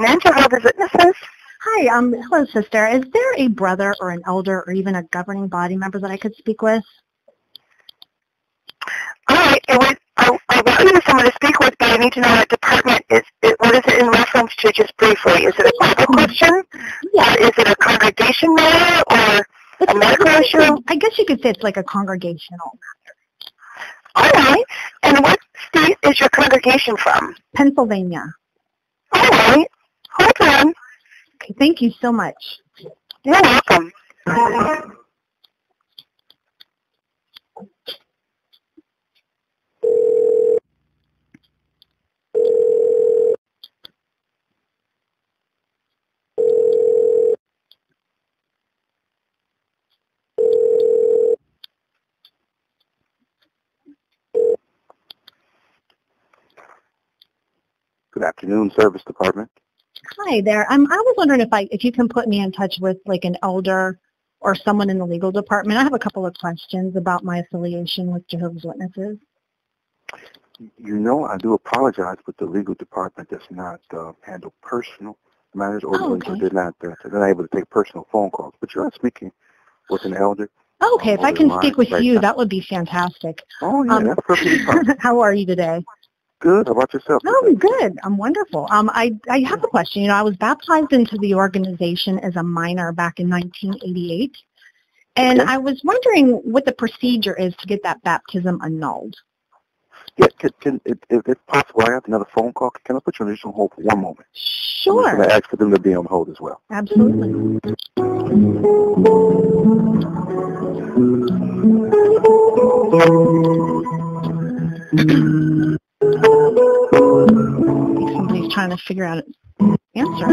afternoon, Jehovah's Witnesses. Hi, hello, sister. Is there a brother or an elder or even a governing body member that I could speak with? All right, I want you to someone to speak with, but I need to know what department what is it in reference to, just briefly? Is it a Bible question? Yeah. Or is it a congregation matter or a medical issue? I guess you could say it's like a congregational matter. All right. And what state is your congregation from? Pennsylvania. All right. Hold on. Okay, thank you so much. You're welcome. Good afternoon, Service Department. Hi there. I was wondering if you can put me in touch with like an elder or someone in the legal department. I have a couple of questions about my affiliation with Jehovah's Witnesses. You know, I do apologize, but the legal department does not handle personal matters, or they're not able to take personal phone calls. But you are speaking with an elder. Okay, if I can speak with you, that would be fantastic. Oh, yeah, that's perfectly fine. How are you today? Good. How about yourself? Oh, I'm good. I'm wonderful. I have a question. You know, I was baptized into the organization as a minor back in 1988, and I was wondering what the procedure is to get that baptism annulled. Yeah, if it's possible, I have another phone call. Can I put you on additional hold for one moment? Sure. I'm going to ask for them to be on hold as well. Absolutely. Somebody's trying to figure out an answer.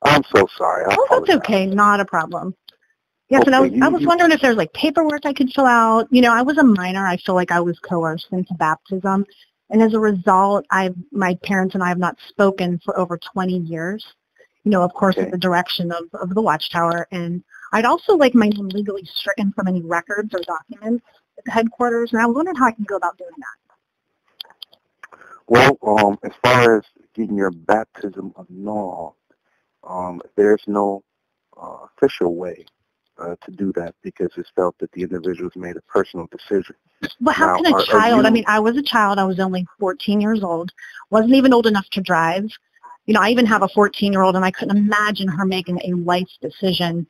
I'm so sorry. Oh, that's okay. Not a problem. Yes, and I was wondering if there's like paperwork I could fill out. You know, I was a minor. I feel like I was coerced into baptism. And as a result, my parents and I have not spoken for over 20 years. You know, of course, at the direction of the Watchtower. And I'd also like my name legally stricken from any records or documents at the headquarters. And I was wondering how I can go about doing that. Well, as far as getting your baptism annulled, there's no official way to do that because it's felt that the individual's made a personal decision. But how can a child, I mean, I was a child. I was only 14 years old, wasn't even old enough to drive. You know, I even have a 14-year-old, and I couldn't imagine her making a life decision,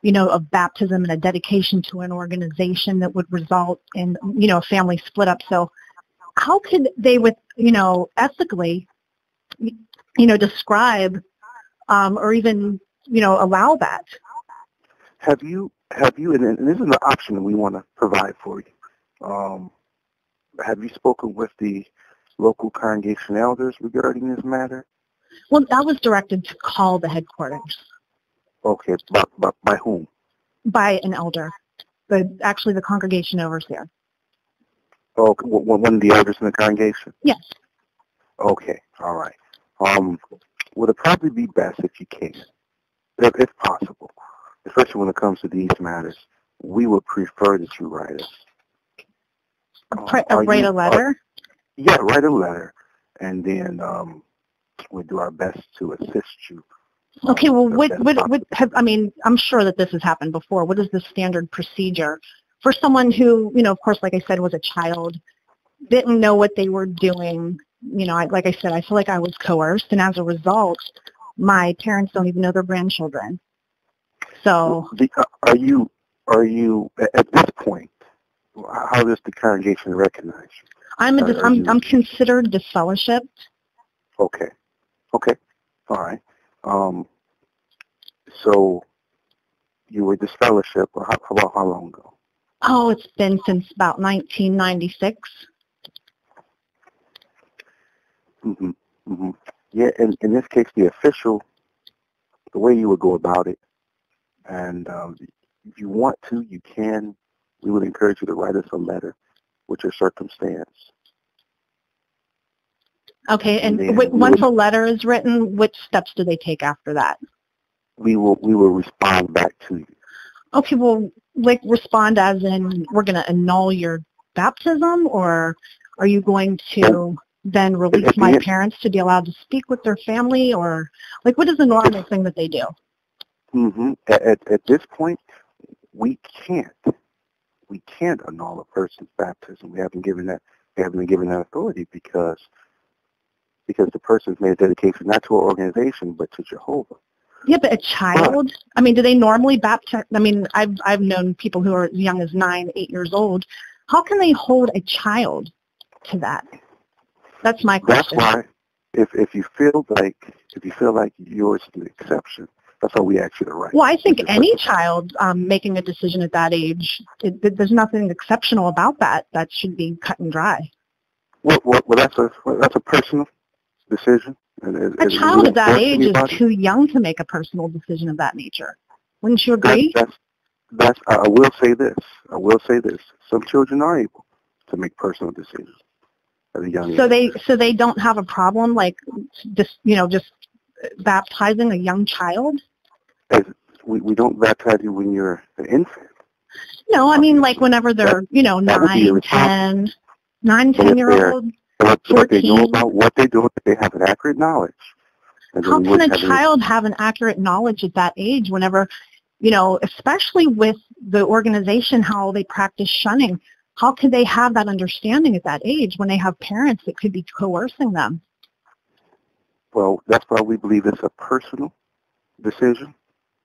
you know, of baptism and a dedication to an organization that would result in, you know, a family split up. So how could they, with, you know, ethically, you know, describe or even, you know, allow that? Have you, and this is an option that we want to provide for you. Have you spoken with the local congregation elders regarding this matter? Well, I was directed to call the headquarters. Okay, but by whom? By an elder, but actually the congregation overseer. Oh, one of the elders in the congregation? Yes. Okay, all right. Would it probably be best if you can, if possible, especially when it comes to these matters, we would prefer that you write us. Write a letter? Yeah, write a letter, and then we'll do our best to assist you. Okay, well, I mean, I'm sure that this has happened before. What is the standard procedure for someone who, you know, of course, like I said, was a child, didn't know what they were doing? You know, like I said, I feel like I was coerced, and as a result, my parents don't even know their grandchildren. So, are you at this point? How does the congregation recognize you? I'm considered disfellowshipped. Okay, all right. So you were disfellowshipped. How long ago? Oh, it's been since about 1996. Yeah, and in this case, the way you would go about it, and if you want to, you can. We would encourage you to write us a letter with your circumstance. Okay, and once a letter is written, which steps do they take after that? We will respond back to you. Okay, well, like respond as in we're going to annul your baptism, or are you going to then release my parents to be allowed to speak with their family, or like what is the normal thing that they do? Mm-hmm. At this point, we can't annul a person's baptism. We haven't been given that authority because the person's made a dedication not to our organization but to Jehovah. Yeah, but a child, I mean, do they normally baptize? I mean, I've known people who are as young as 9, 8 years old. How can they hold a child to that? That's my question. That's why, if you feel like yours is an exception, that's why we ask you to write. Well, I think any child making a decision at that age, there's nothing exceptional about that. That should be cut and dry. Well, that's a personal decision. A child at that age is too young to make a personal decision of that nature. Wouldn't you agree? I will say this. Some children are able to make personal decisions at a young age. So they don't have a problem, like just baptizing a young child? We don't baptize you when you're an infant. No, I mean like whenever they're 9, 10, 10-year-old. But they know about what they're doing, they have an accurate knowledge. How can a child have an accurate knowledge at that age whenever, especially with the organization, how they practice shunning, how could they have that understanding at that age when they have parents that could be coercing them? Well, that's why we believe it's a personal decision.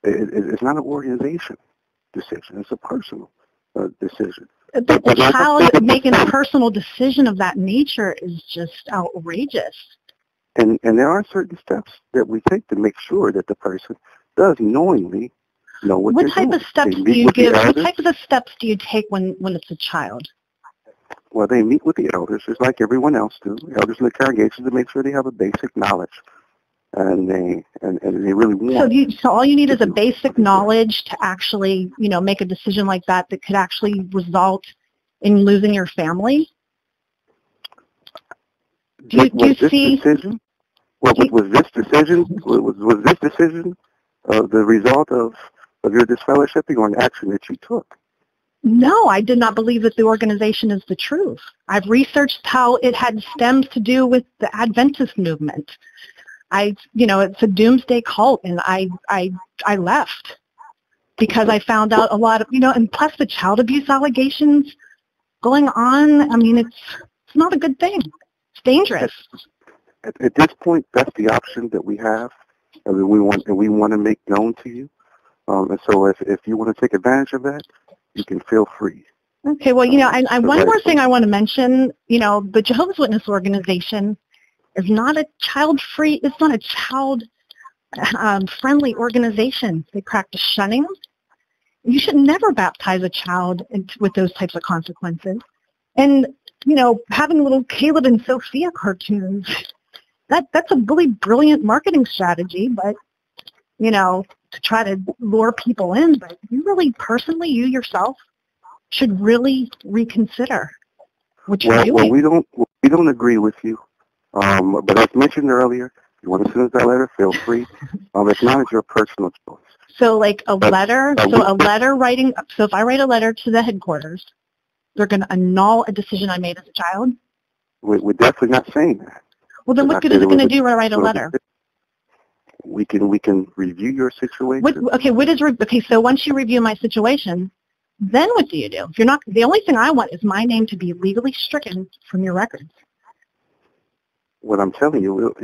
It's not an organization decision. It's a personal decision. But the child making a personal decision of that nature is just outrageous. And there are certain steps that we take to make sure that the person does knowingly know what they're doing. What type of steps do you give? What type of steps do you take when it's a child? Well, they meet with the elders, just like everyone else do. Elders in the congregation, to make sure they have a basic knowledge, and they really want. So all you need is a basic knowledge to actually, make a decision like that could actually result in losing your family. Do you see? Decision? Was this decision the result of your disfellowshipping or an action that you took? No, I did not believe that the organization is the truth. I've researched how it had stems to do with the Adventist movement. It's a doomsday cult, and I left because I found out a lot of, and plus the child abuse allegations going on. I mean, it's not a good thing. It's dangerous. At this point, that's the option that we have, and we want to make known to you. And so if you want to take advantage of that, you can feel free. Okay, well, one more thing I want to mention, the Jehovah's Witness organization is not a child-free, it's not a child-friendly organization. They practice shunning. You should never baptize a child with those types of consequences. And, having little Caleb and Sophia cartoons, that's a really brilliant marketing strategy, but, to try to lure people in. But you really, personally, you yourself, should really reconsider what you're doing. Well, we don't agree with you. But as mentioned earlier, if you want to send us that letter, feel free. It's not your personal choice. So like a letter, writing, so if I write a letter to the headquarters, they're going to annul a decision I made as a child? We're definitely not saying that. Well, then what good is it going to do when I write a letter? We can review your situation. So once you review my situation, then what do you do? If you're not, the only thing I want is my name to be legally stricken from your records. What I'm telling you,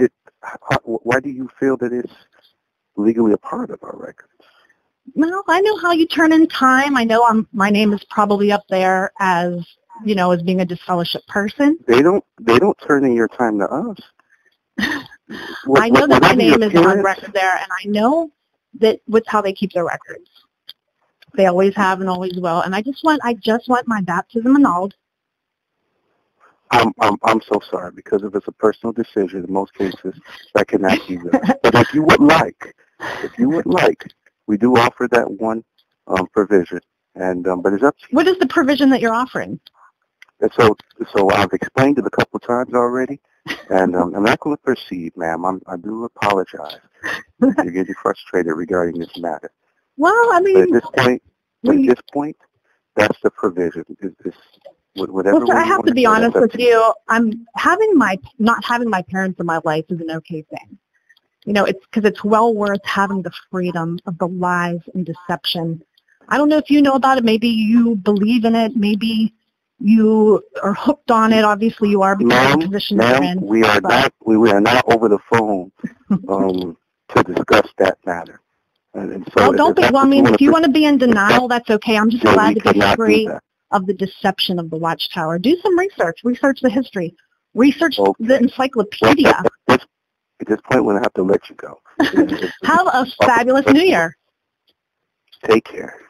why do you feel that it's legally a part of our records? Well, I know how you turn in time. I know my name is probably up there as being a disfellowship person. They don't turn in your time to us. I know that my name is on record there, and I know that with how they keep their records. They always have and always will. And I just want my baptism annulled. I'm so sorry, because if it's a personal decision, in most cases that cannot be done. But if you would like, we do offer that one provision, and but it's up to you. What is the provision that you're offering? And so I've explained it a couple of times already, and I'm not going to proceed, ma'am. I do apologize if you're getting frustrated regarding this matter. Well, I mean, but at this point, But at this point, that's the provision. Whatever. Well, sir, I have to be honest with you. Not having my parents in my life is an okay thing. You know, it's because it's well worth having the freedom of the lies and deception. I don't know if you know about it. Maybe you believe in it. Maybe you are hooked on it. Obviously, you are because of the position you're in. We are not over the phone to discuss that matter. And so well, don't be. Well, I mean, if you want to be in denial, that's okay. I'm just glad to be free of the deception of the Watchtower. Do some research. Research the history. Research the encyclopedia. At this point, we're going to have to let you go. Have a fabulous New Year. Take care.